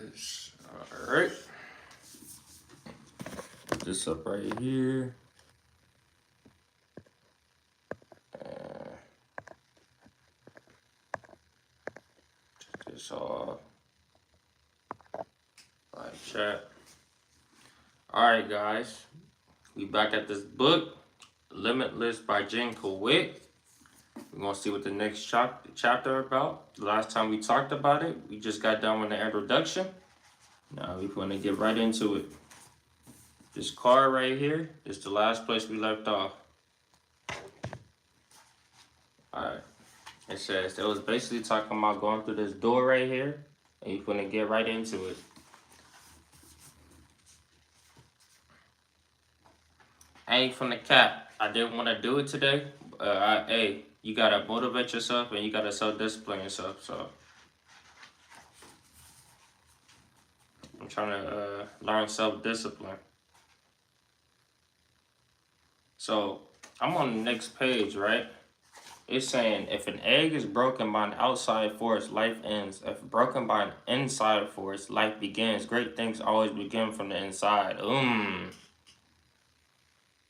this. All right. Put this up right here. Take this off. Live chat. All right, guys. We back at this book, Limitless by Jim Kwik. We're gonna see what the next chapter about. The last time we talked about it, we just got done with the introduction. Now we're gonna get right into it. This card right here is the last place we left off. Alright. It says it was basically talking about going through this door right here, and you're gonna get right into it. I ain't from the cap. I didn't want to do it today. Hey, you gotta motivate yourself and you gotta self-discipline yourself. So I'm trying to learn self-discipline. So I'm on the next page, right? It's saying if an egg is broken by an outside force, life ends. If broken by an inside force, life begins. Great things always begin from the inside.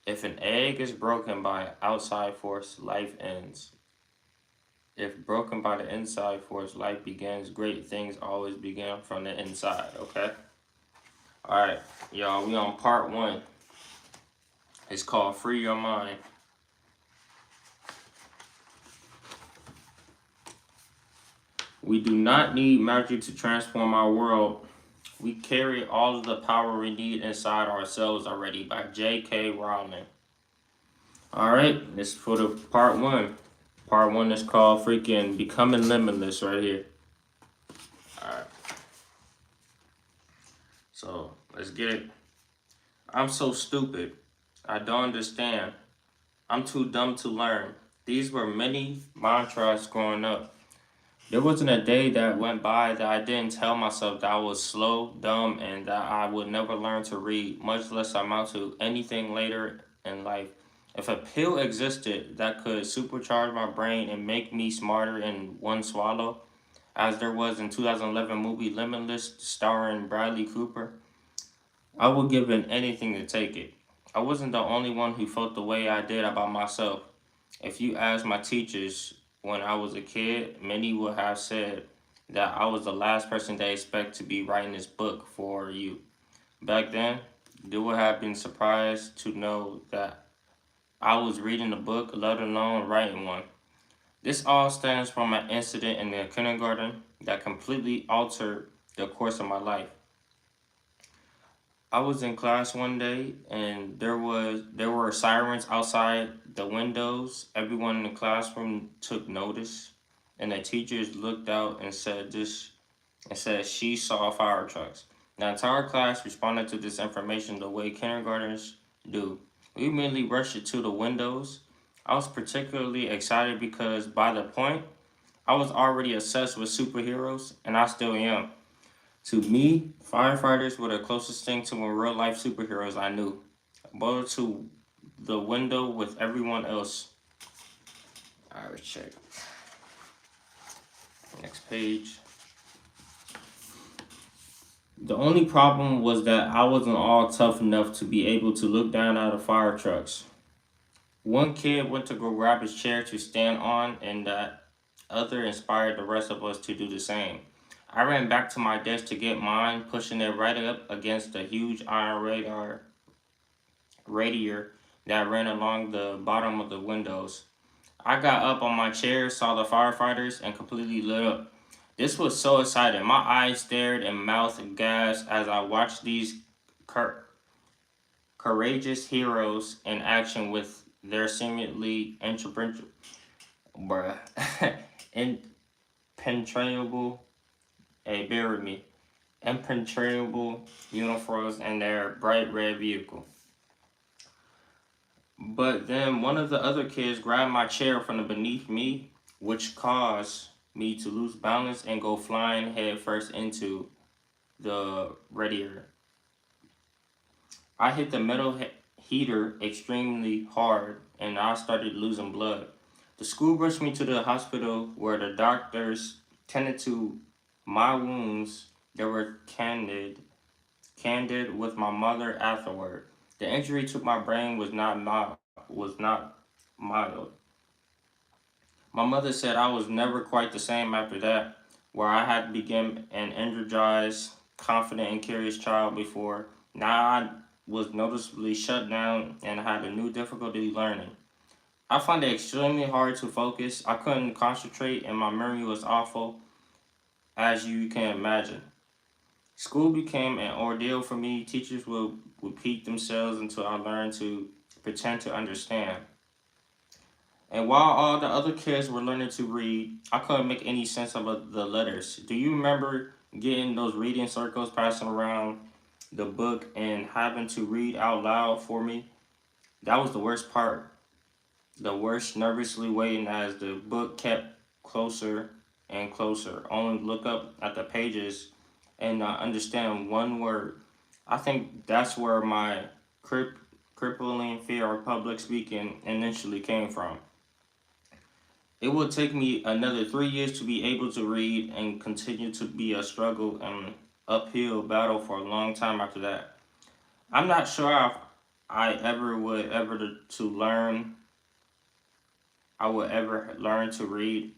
If an egg is broken by an outside force, life ends. If broken by the inside force, life begins. Great things always begin from the inside, okay? All right, y'all, we on part 1. It's called Free Your Mind. We do not need magic to transform our world. We carry all of the power we need inside ourselves already, by J.K. Rowling. All right, this is for the part 1. Part 1 is called freaking Becoming Limitless right here. All right. So let's get it. I'm so stupid. I don't understand. I'm too dumb to learn. These were many mantras growing up. There wasn't a day that went by that I didn't tell myself that I was slow, dumb, and that I would never learn to read, much less amount to anything later in life. If a pill existed that could supercharge my brain and make me smarter in one swallow, as there was in 2011 movie Limitless starring Bradley Cooper, I would give in anything to take it. I wasn't the only one who felt the way I did about myself. If you ask my teachers when I was a kid, many would have said that I was the last person they expect to be writing this book for you. Back then, they would have been surprised to know that I was reading a book, let alone writing one. This all stems from an incident in the kindergarten that completely altered the course of my life. I was in class one day and there were sirens outside the windows. Everyone in the classroom took notice, and the teachers looked out and said she saw fire trucks. The entire class responded to this information the way kindergartners do. We immediately rushed to the windows. I was particularly excited because by the point I was already obsessed with superheroes, and I still am. To me, firefighters were the closest thing to a real life superheroes I knew. Bolted to the window with everyone else. Alright, check. Next page. The only problem was that I wasn't all tough enough to be able to look down at the fire trucks. One kid went to go grab his chair to stand on, and that other inspired the rest of us to do the same. I ran back to my desk to get mine, pushing it right up against the huge iron radiator that ran along the bottom of the windows. I got up on my chair, saw the firefighters, and completely lit up. This was so exciting. My eyes stared and mouth gasped as I watched these courageous heroes in action with their seemingly impenetrable, bear with me, impenetrable uniforms and their bright red vehicle. But then one of the other kids grabbed my chair from beneath me, which caused me to lose balance and go flying head first into the radiator. I hit the metal heater extremely hard and I started losing blood. The school rushed me to the hospital where the doctors tended to my wounds They were candid with my mother afterward. The injury to my brain was not mild. My mother said I was never quite the same after that, where I had become an energized, confident, and curious child before. Now I was noticeably shut down and had a new difficulty learning. I found it extremely hard to focus. I couldn't concentrate, and my memory was awful, as you can imagine. School became an ordeal for me. Teachers would repeat themselves until I learned to pretend to understand. And while all the other kids were learning to read, I couldn't make any sense of the letters. Do you remember getting those reading circles passing around the book and having to read out loud for me? That was the worst part. The worst, nervously waiting as the book kept closer and closer, only to look up at the pages and not understand one word. I think that's where my crippling fear of public speaking initially came from. It would take me another 3 years to be able to read and continue to be a struggle and uphill battle for a long time after that. I'm not sure if I ever would ever to learn I would ever learn to read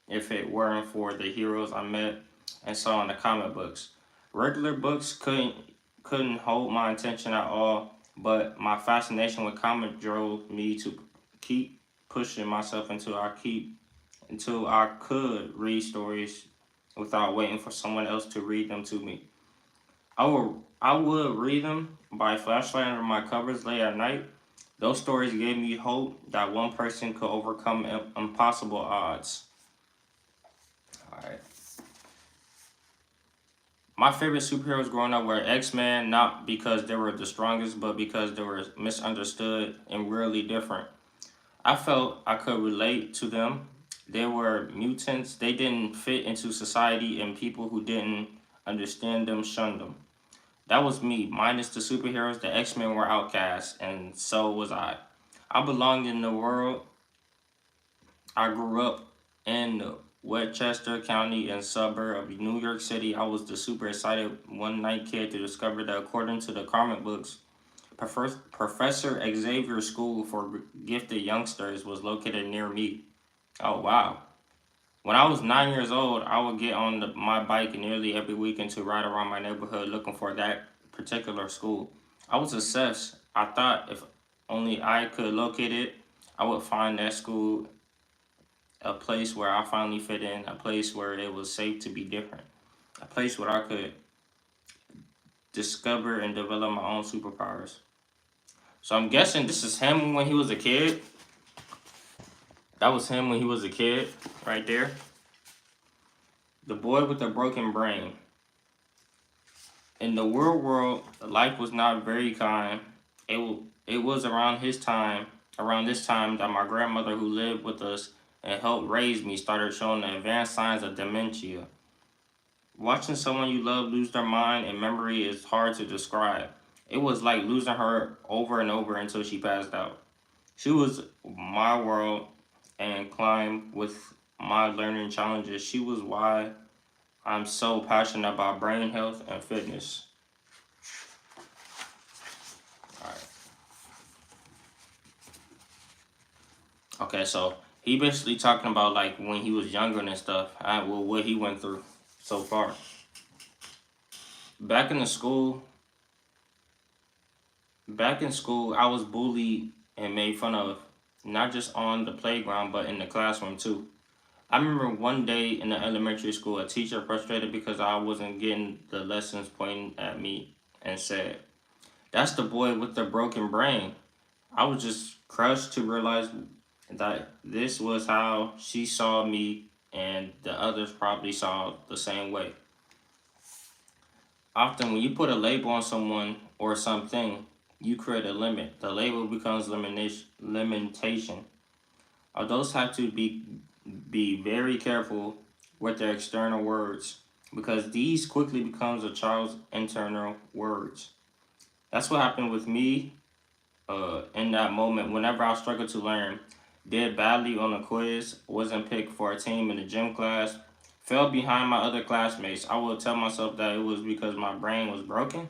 if it weren't for the heroes I met and saw in the comic books. Regular books couldn't hold my attention at all, but my fascination with comic drove me to keep pushing myself until I could read stories without waiting for someone else to read them to me. I would read them by flashlight under my covers late at night. Those stories gave me hope that one person could overcome impossible odds. All right. My favorite superheroes growing up were X-Men, not because they were the strongest, but because they were misunderstood and really different. I felt I could relate to them. They were mutants. They didn't fit into society, and people who didn't understand them shunned them. That was me, minus the superheroes. The X-Men were outcasts, and so was I. I belonged in the world. I grew up in Westchester County and suburb of New York City. I was the super excited one night kid to discover that according to the comic books, Professor Xavier's School for Gifted Youngsters was located near me. Oh wow. When I was 9 years old, I would get on my bike nearly every weekend to ride around my neighborhood looking for that particular school. I was obsessed. I thought if only I could locate it, I would find that school a place where I finally fit in, a place where it was safe to be different, a place where I could discover and develop my own superpowers. So I'm guessing this is him when he was a kid. That was him when he was a kid, right there. The boy with the broken brain. In the real world, life was not very kind. It was around this time, that my grandmother, who lived with us and helped raise me, started showing the advanced signs of dementia. Watching someone you love lose their mind and memory is hard to describe. It was like losing her over and over until she passed out. She was my world and climbed with my learning challenges. She was why I'm so passionate about brain health and fitness. All right. Okay, so he basically talking about like when he was younger and stuff. Well, what he went through so far. Back in the school, Back in school, I was bullied and made fun of, not just on the playground, but in the classroom too. I remember one day in the elementary school, a teacher frustrated because I wasn't getting the lessons pointing at me and said, "That's the boy with the broken brain." I was just crushed to realize that this was how she saw me, and the others probably saw the same way. Often, when you put a label on someone or something, you create a limit. The label becomes limitation. Adults have to be very careful with their external words because these quickly becomes a child's internal words. That's what happened with me in that moment. Whenever I struggled to learn, did badly on a quiz, wasn't picked for a team in the gym class, fell behind my other classmates. I would tell myself that it was because my brain was broken.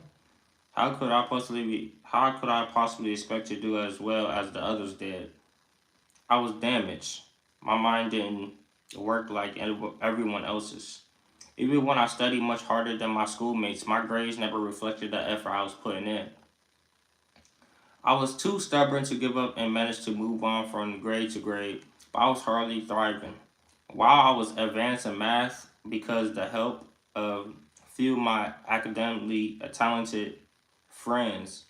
How could I possibly expect to do as well as the others did? I was damaged. My mind didn't work like everyone else's. Even when I studied much harder than my schoolmates, my grades never reflected the effort I was putting in. I was too stubborn to give up and managed to move on from grade to grade, but I was hardly thriving. While I was advanced in math because the help of few of my academically talented friends,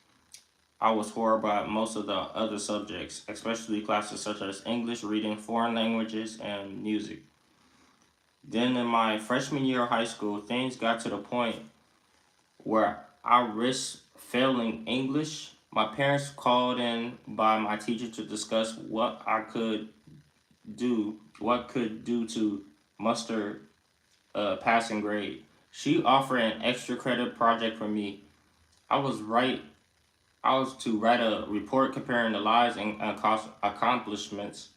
I was horrible at most of the other subjects, especially classes such as English, reading, foreign languages, and music. Then in my freshman year of high school, things got to the point where I risked failing English. My parents called in by my teacher to discuss what could do to muster a passing grade. She offered an extra credit project for me. I was right. I was to write a report comparing the lives and accomplishments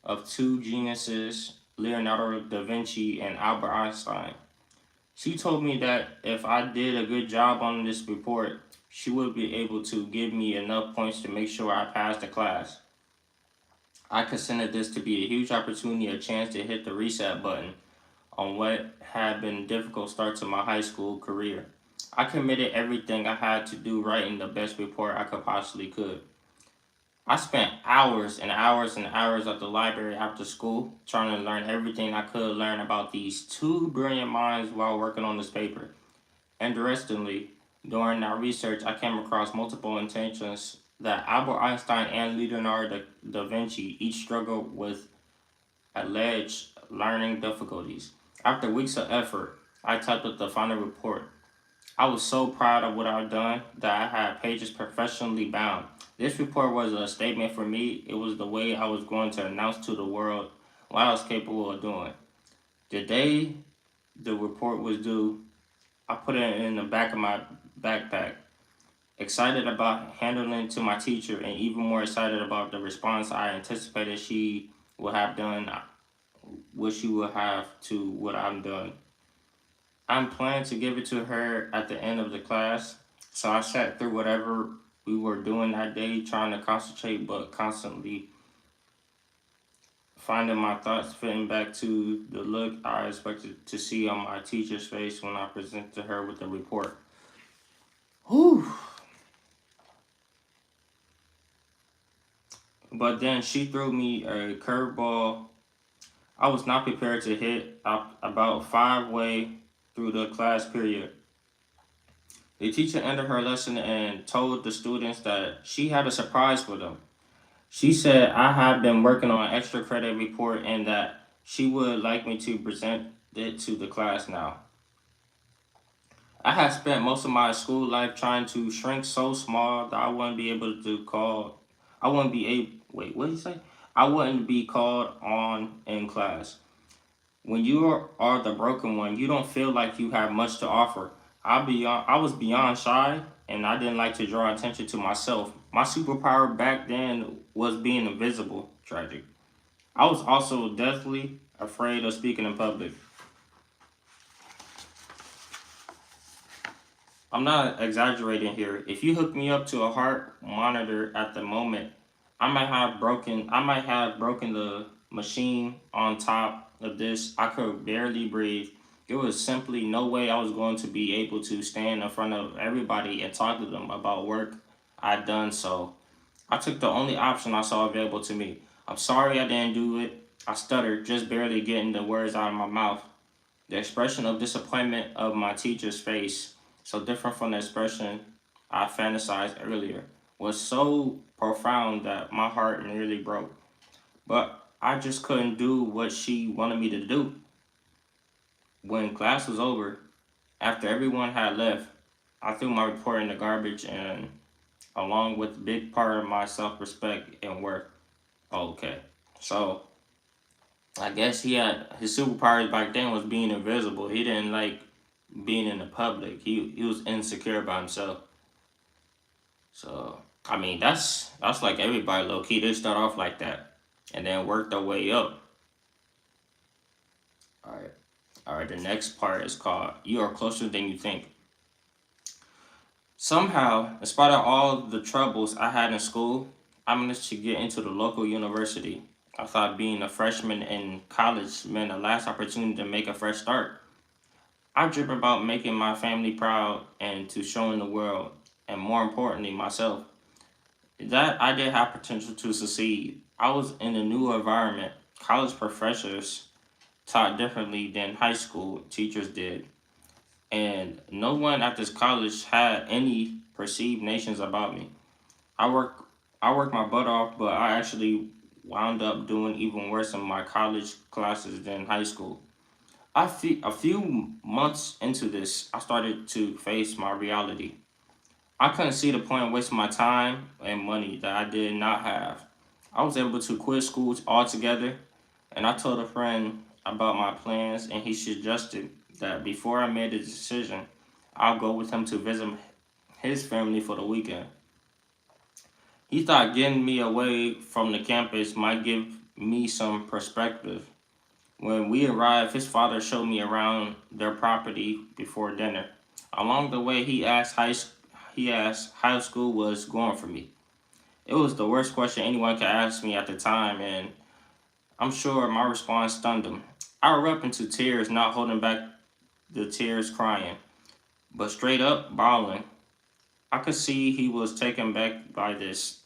of two geniuses, Leonardo da Vinci and Albert Einstein. She told me that if I did a good job on this report, she would be able to give me enough points to make sure I passed the class. I considered this to be a huge opportunity, a chance to hit the reset button on what had been a difficult start to my high school career. I committed everything I had to do writing the best report I could possibly could. I spent hours and hours and hours at the library after school trying to learn everything I could learn about these two brilliant minds while working on this paper. Interestingly, during our research, I came across multiple intentions that Albert Einstein and Leonardo da Vinci each struggled with alleged learning difficulties. After weeks of effort, I typed up the final report. I was so proud of what I'd done that I had pages professionally bound. This report was a statement for me. It was the way I was going to announce to the world what I was capable of doing. The day the report was due, I put it in the back of my backpack, excited about handing it to my teacher and even more excited about the response I anticipated she would have done, what she would have to what I'm done. I'm planning to give it to her at the end of the class. So I sat through whatever we were doing that day, trying to concentrate, but constantly finding my thoughts fitting back to the look I expected to see on my teacher's face when I presented her with the report. Whew. But then she threw me a curveball I was not prepared to hit about 5 way through the class period. The teacher ended her lesson and told the students that she had a surprise for them. She said I have been working on an extra credit report and that she would like me to present it to the class now. I had spent most of my school life trying to shrink so small that I wouldn't be able to call. I wouldn't be able. Wait, what did he say? I wouldn't be called on in class. When you are the broken one, you don't feel like you have much to offer. I was beyond shy, and I didn't like to draw attention to myself. My superpower back then was being invisible. Tragic. I was also deathly afraid of speaking in public. I'm not exaggerating here. If you hook me up to a heart monitor at the moment, I might have broken the machine on top of this. I could barely breathe. There was simply no way I was going to be able to stand in front of everybody and talk to them about work I'd done. So I took the only option I saw available to me. I'm sorry I didn't do it. I stuttered, just barely getting the words out of my mouth. The expression of disappointment of my teacher's face, so different from the expression I fantasized earlier, was so profound that my heart nearly broke. But I just couldn't do what she wanted me to do. When class was over, after everyone had left, I threw my report in the garbage and along with a big part of my self-respect and worth. Okay. So I guess he had his superpowers back then was being invisible. He didn't like being in the public. He was insecure about himself. So I mean that's like everybody low key. They start off like that and then work their way up. All right. All right, the next part is called You Are Closer Than You Think. Somehow, in spite of all the troubles I had in school, I managed to get into the local university. I thought being a freshman in college meant a last opportunity to make a fresh start. I dreamt about making my family proud and to showing the world, and more importantly, myself, that I did have potential to succeed. I was in a new environment. College professors taught differently than high school teachers did, and no one at this college had any perceived notions about me. I work I worked my butt off, but I actually wound up doing even worse in my college classes than high school. A few months into this, I started to face my reality. I couldn't see the point of wasting my time and money that I did not have. I was able to quit school altogether, and I told a friend about my plans, and he suggested that before I made a decision, I'll go with him to visit his family for the weekend. He thought getting me away from the campus might give me some perspective. When we arrived, his father showed me around their property before dinner. Along the way, he asked how school was going for me. It was the worst question anyone could ask me at the time, and I'm sure my response stunned him. I erupted into tears, not holding back the tears, crying, but straight up bawling. I could see he was taken back by this,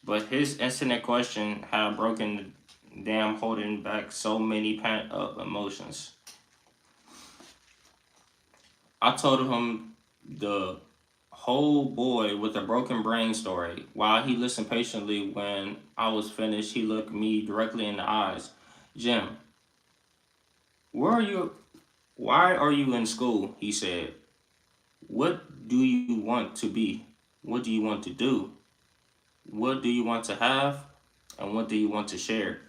but his instant question had broken the dam holding back so many pent up emotions. I told him the whole boy with a broken brain story. While he listened patiently, when I was finished, he looked me directly in the eyes. Jim, where are you? Why are you in school? He said. What do you want to be? What do you want to do? What do you want to have? And what do you want to share?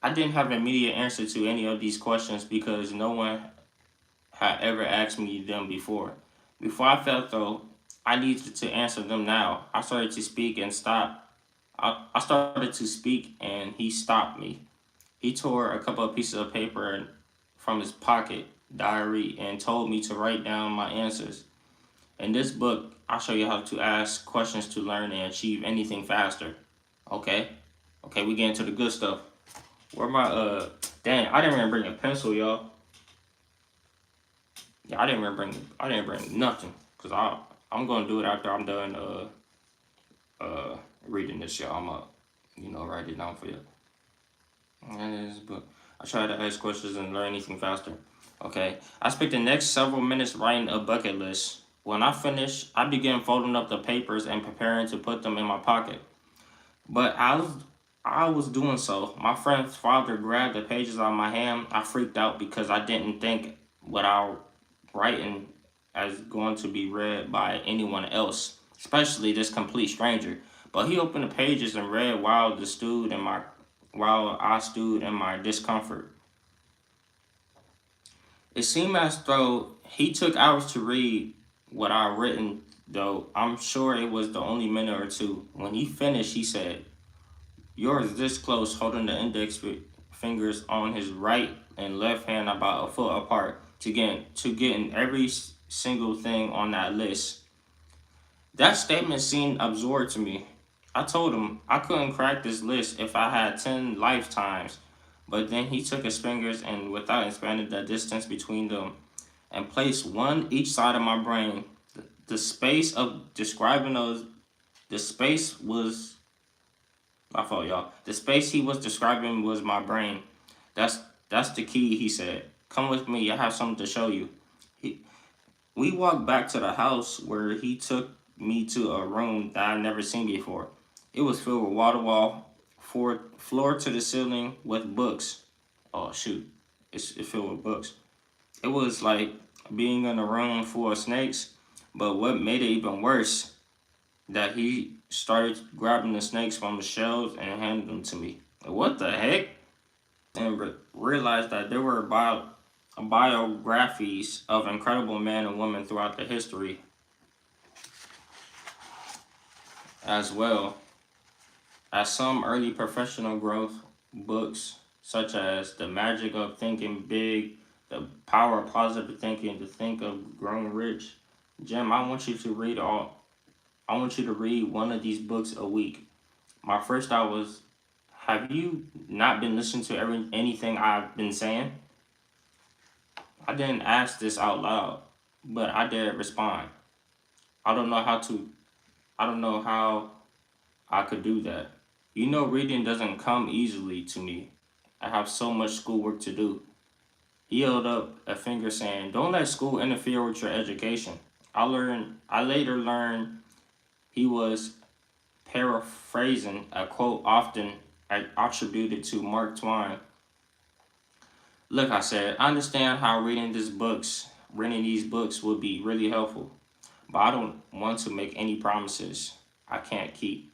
I didn't have an immediate answer to any of these questions because no one had ever asked me them before. Before I felt though I needed to answer them now, I started to speak and stop. I started to speak and he stopped me. He tore a couple of pieces of paper from his pocket diary and told me to write down my answers. In this book, I'll show you how to ask questions to learn and achieve anything faster. Okay? Okay, we get into the good stuff. Where my dang, I didn't even bring a pencil, y'all. Yeah, I didn't bring nothing. Cause I'm gonna do it after I'm done reading this, y'all. I'm gonna write it down for you. And this book. I try to ask questions and learn anything faster. Okay. I spent the next several minutes writing a bucket list. When I finished, I began folding up the papers and preparing to put them in my pocket. But I was doing so. My friend's father grabbed the pages out of my hand. I freaked out because I didn't think what I was writing as going to be read by anyone else, especially this complete stranger. But he opened the pages and read while I stood in my discomfort. It seemed as though he took hours to read what I written, though I'm sure it was the only minute or two. When he finished, he said, yours this close, holding the fingers on his right and left hand about a foot apart to getting every single thing on that list. That statement seemed absurd to me. I told him I couldn't crack this list if I had 10 lifetimes. But then he took his fingers and without expanding the distance between them and placed one each side of my brain. The space of describing those, the space was my fault, y'all. The space he was describing was my brain. That's that's the key, he said. Come with me, I have something to show you. He, we walked back to the house where he took me to a room that I'd never seen before. It was filled with wall to wall, floor to the ceiling with books. Oh shoot, it's filled with books. It was like being in a room full of snakes. But what made it even worse, that he started grabbing the snakes from the shelves and handed them to me. What the heck? And realized that there were biographies of incredible men and women throughout the history as well as some early professional growth books such as The Magic of Thinking Big, The Power of Positive Thinking, to think of growing rich. Jim, I want you to read one of these books a week. My first thought was, have you not been listening to anything I've been saying? I didn't ask this out loud, but I did respond. I don't know how to, I don't know how I could do that. You know, reading doesn't come easily to me. I have so much schoolwork to do. He held up a finger saying, don't let school interfere with your education. I later learned he was paraphrasing a quote often attributed to Mark Twain. Look, I said, I understand how reading these books would be really helpful, but I don't want to make any promises I can't keep.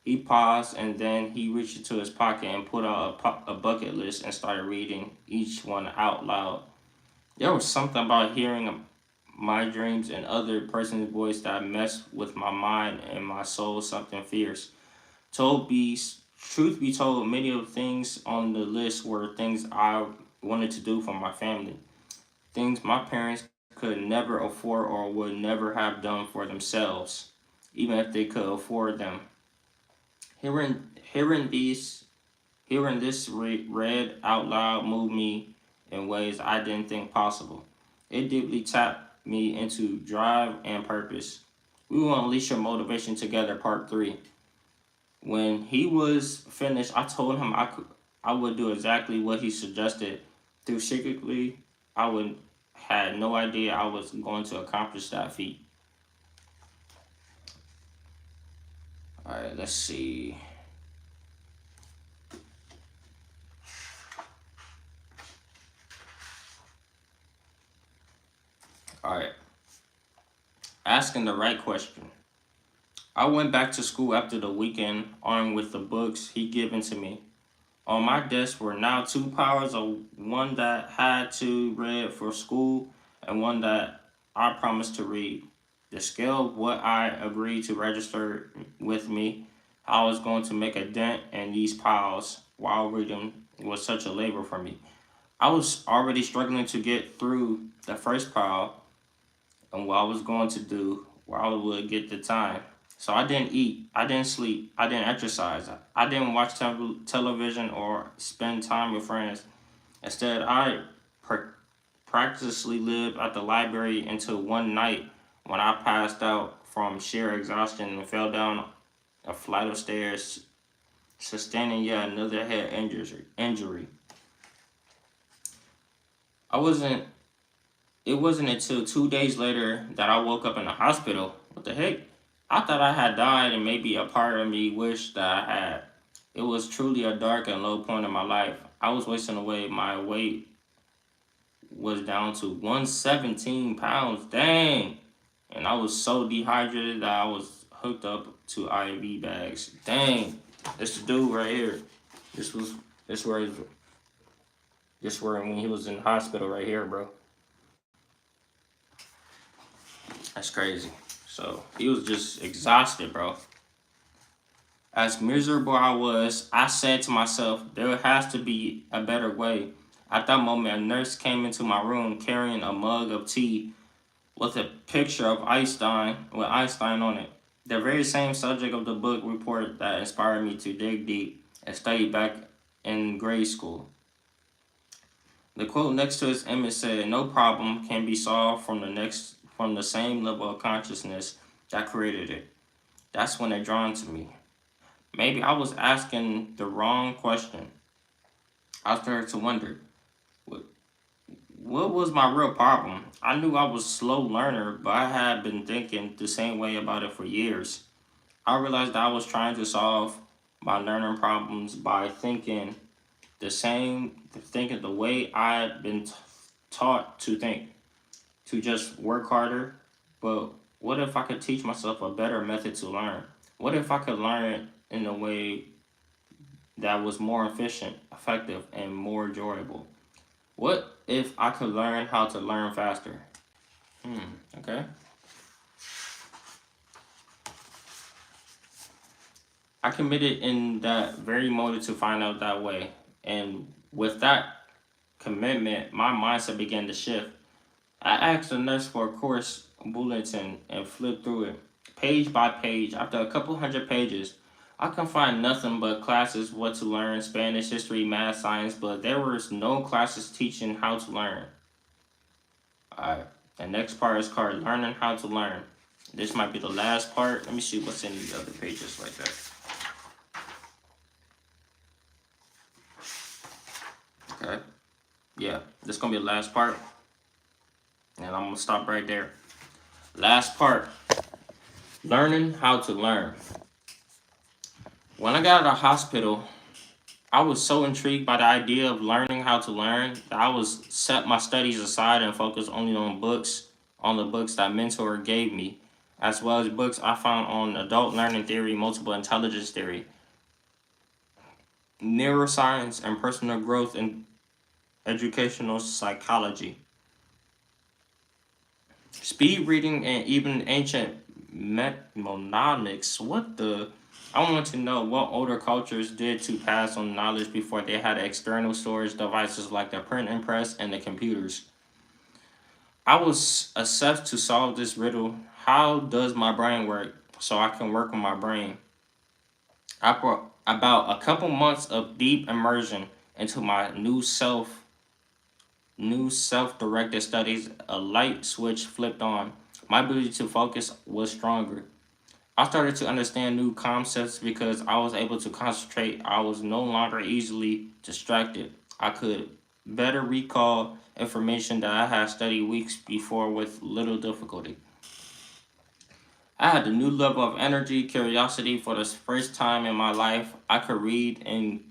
He paused and then he reached into his pocket and pulled out a bucket list and started reading each one out loud. There was something about hearing my dreams in other person's voice that messed with my mind and my soul, something fierce. Told be Truth be told, many of the things on the list were things I wanted to do for my family. Things my parents could never afford or would never have done for themselves, even if they could afford them. Hearing these Hearing this read out loud moved me in ways I didn't think possible. It deeply tapped me into drive and purpose. We will unleash your motivation together, part 3. When he was finished, I told him I would do exactly what he suggested. Through secretly, I would had no idea I was going to accomplish that feat. All right, let's see. All right, asking the right question. I went back to school after the weekend, armed with the books he'd given to me. On my desk were now two powers, one that had to read for school and one that I promised to read. The scale of what I agreed to register with me, I was going to make a dent in these piles while reading was such a labor for me. I was already struggling to get through the first pile and what I was going to do while I would get the time. So I didn't eat, I didn't sleep, I didn't exercise, I didn't watch television or spend time with friends. Instead, I practically lived at the library until one night when I passed out from sheer exhaustion and fell down a flight of stairs, sustaining yet another head injury. I wasn't. It wasn't until 2 days later that I woke up in the hospital. What the heck? I thought I had died, and maybe a part of me wished that I had. It was truly a dark and low point in my life. I was wasting away. My weight was down to 117 pounds. Dang. And I was so dehydrated that I was hooked up to IV bags. Dang. This dude right here. This was this where this where when he was in the hospital right here, bro. That's crazy. So he was just exhausted, bro. As miserable I was, I said to myself, there has to be a better way. At that moment, a nurse came into my room carrying a mug of tea with a picture of Einstein on it. The very same subject of the book report that inspired me to dig deep and study back in grade school. The quote next to his image said, "No problem can be solved from the same level of consciousness that created it." That's when it drawn to me. Maybe I was asking the wrong question. I started to wonder, what, what was my real problem? I knew I was a slow learner, but I had been thinking the same way about it for years. I realized that I was trying to solve my learning problems by thinking the way I had been taught to think, to just work harder. But what if I could teach myself a better method to learn? What if I could learn in a way that was more efficient, effective, and more enjoyable? What if I could learn how to learn faster? Okay. I committed in that very moment to find out that way. And with that, commitment, my mindset began to shift. I asked the nurse for a course bulletin and flipped through it, page by page. After a couple hundred pages, I couldn't find nothing but classes what to learn, Spanish, history, math, science, but there was no classes teaching how to learn. Alright, the next part is called learning how to learn. This might be the last part. Let me see what's in the other pages like that. Okay. Yeah, this is gonna be the last part. And I'm gonna stop right there. Last part. Learning how to learn. When I got out of the hospital, I was so intrigued by the idea of learning how to learn that I was set my studies aside and focused only on the books that mentor gave me, as well as books I found on adult learning theory, multiple intelligence theory, neuroscience, and personal growth in educational psychology. Speed reading and even ancient mnemonics. What the? I want to know what older cultures did to pass on knowledge before they had external storage devices like the printing press and the computers. I was assessed to solve this riddle. How does my brain work? So I can work on my brain. About a couple months of deep immersion into my new self-directed studies, a light switch flipped on. My ability to focus was stronger. I started to understand new concepts because I was able to concentrate. I was no longer easily distracted. I could better recall information that I had studied weeks before with little difficulty. I had a new level of energy, curiosity for the first time in my life. I could read and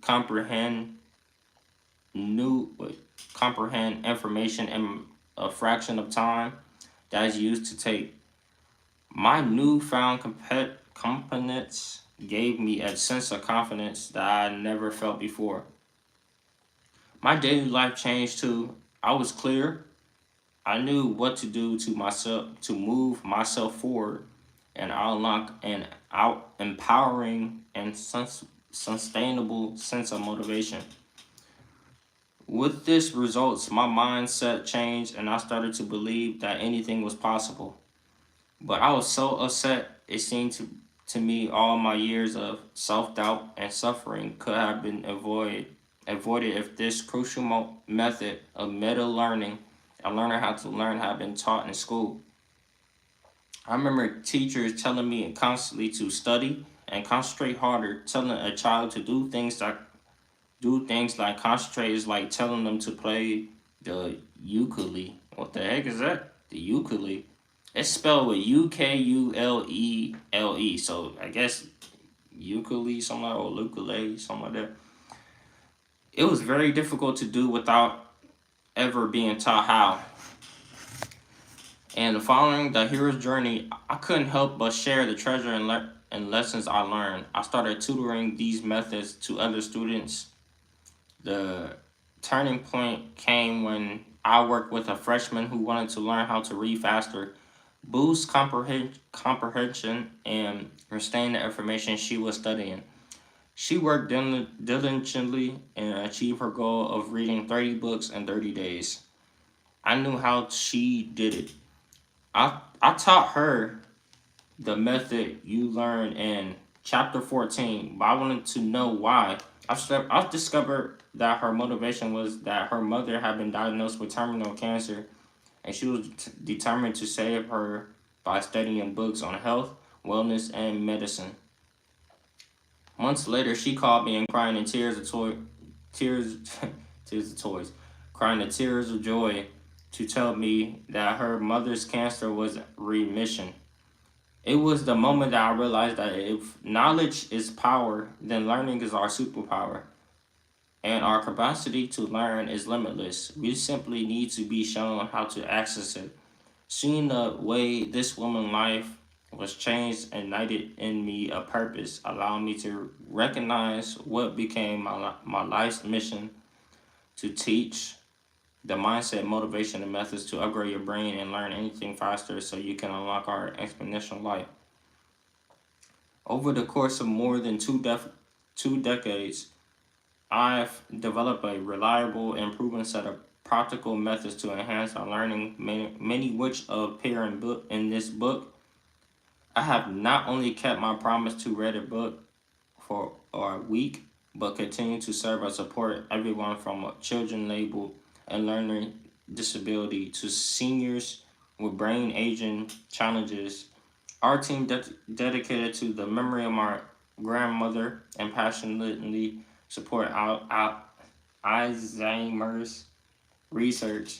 new comprehend information in a fraction of time that is used to take. My newfound competence gave me a sense of confidence that I never felt before. My daily life changed too. I was clear. I knew what to do to myself to move myself forward and unlock an out empowering and sustainable sense of motivation. With this results, my mindset changed and I started to believe that anything was possible. But I was so upset, it seemed to me all my years of self-doubt and suffering could have been avoided if this crucial method of meta learning and learning how to learn had been taught in school. I remember teachers telling me constantly to study and concentrate harder, telling a child to do things like concentrate is like telling them to play the ukulele. What the heck is that? The ukulele. It's spelled with Ukulele. So I guess ukulele, something like, or ukulele, something like that. It was very difficult to do without ever being taught how. And following the hero's journey, I couldn't help but share the treasure and lessons I learned. I started tutoring these methods to other students. The turning point came when I worked with a freshman who wanted to learn how to read faster, boost comprehension, and retain the information she was studying. She worked diligently and achieved her goal of reading 30 books in 30 days. I knew how she did it. I taught her the method you learn in chapter 14, but I wanted to know why. I discovered that her motivation was that her mother had been diagnosed with terminal cancer and she was determined to save her by studying books on health, wellness, and medicine. Months later, she called me and crying in tears, tears of toys, crying in tears of joy to tell me that her mother's cancer was remission. It was the moment that I realized that if knowledge is power, then learning is our superpower. And our capacity to learn is limitless. We simply need to be shown how to access it. Seeing the way this woman's life was changed ignited in me a purpose, allowing me to recognize what became my life's mission to teach the mindset, motivation, and methods to upgrade your brain and learn anything faster so you can unlock our exponential life. Over the course of more than two decades, I've developed a reliable and proven set of practical methods to enhance our learning, many which appear in this book. I have not only kept my promise to read a book for a week, but continue to serve and support everyone from children labeled and learning disability to seniors with brain aging challenges. Our team dedicated to the memory of my grandmother and passionately support Alzheimer's research.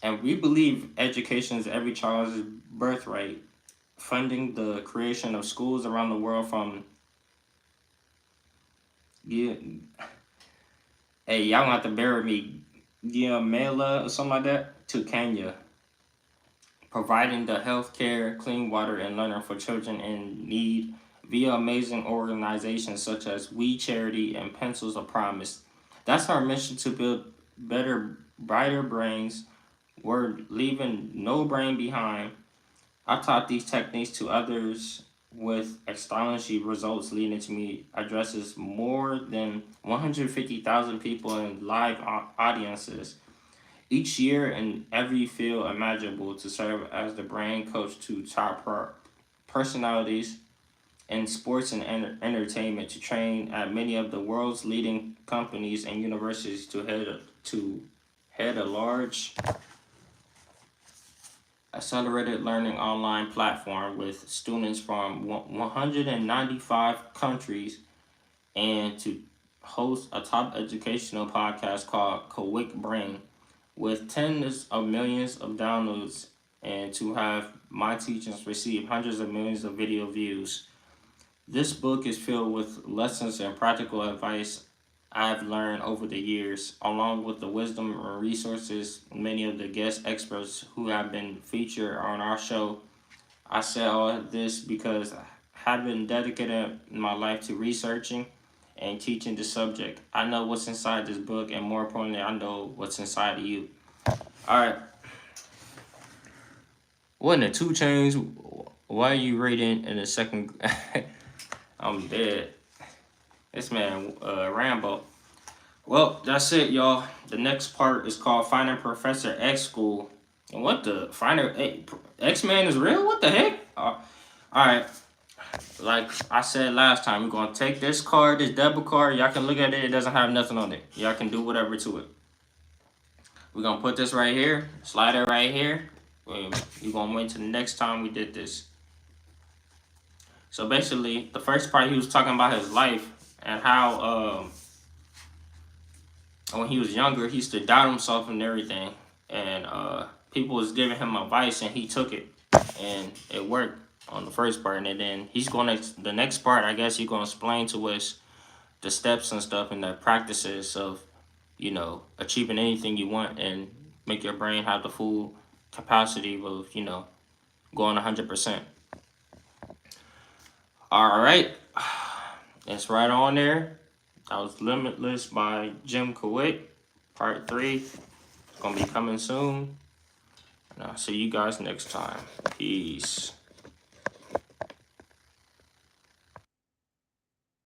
And we believe education is every child's birthright, funding the creation of schools around the world from hey, y'all gonna have to bear with me, Guatemala or something like that, to Kenya, providing the health care, clean water, and learning for children in need via amazing organizations such as We Charity and Pencils of Promise. That's our mission to build better, brighter brains. We're leaving no brain behind. I taught these techniques to others with astonishing results, leading to me addresses more than 150,000 people in live audiences each year in every field imaginable to serve as the brain coach to top personalities in sports and entertainment, to train at many of the world's leading companies and universities to head a large accelerated learning online platform with students from 195 countries, and to host a top educational podcast called Kwik Brain with tens of millions of downloads, and to have my teachings receive hundreds of millions of video views. This book is filled with lessons and practical advice I've learned over the years, along with the wisdom and resources many of the guest experts who have been featured on our show. I say all of this because I have been dedicating my life to researching and teaching the subject. I know what's inside this book, and more importantly, I know what's inside of you. All right. What in the 2 Chains? Why are you rating in the second? I'm dead. This man, Rambo. Well, that's it, y'all. The next part is called Finding Professor X School. And what the? X-Man is real? What the heck? Alright. Like I said last time, we're going to take this card, this debit card. Y'all can look at it. It doesn't have nothing on it. Y'all can do whatever to it. We're going to put this right here. Slide it right here. You're going to wait till the next time we did this. So basically, the first part, he was talking about his life and how when he was younger, he used to doubt himself and everything. And people was giving him advice, and he took it. And it worked on the first part. And then the next part, I guess he's going to explain to us the steps and stuff and the practices of, achieving anything you want and make your brain have the full capacity of, going 100%. All right. It's right on there. That was Limitless by Jim Kwik, part 3. It's going to be coming soon. And I'll see you guys next time. Peace.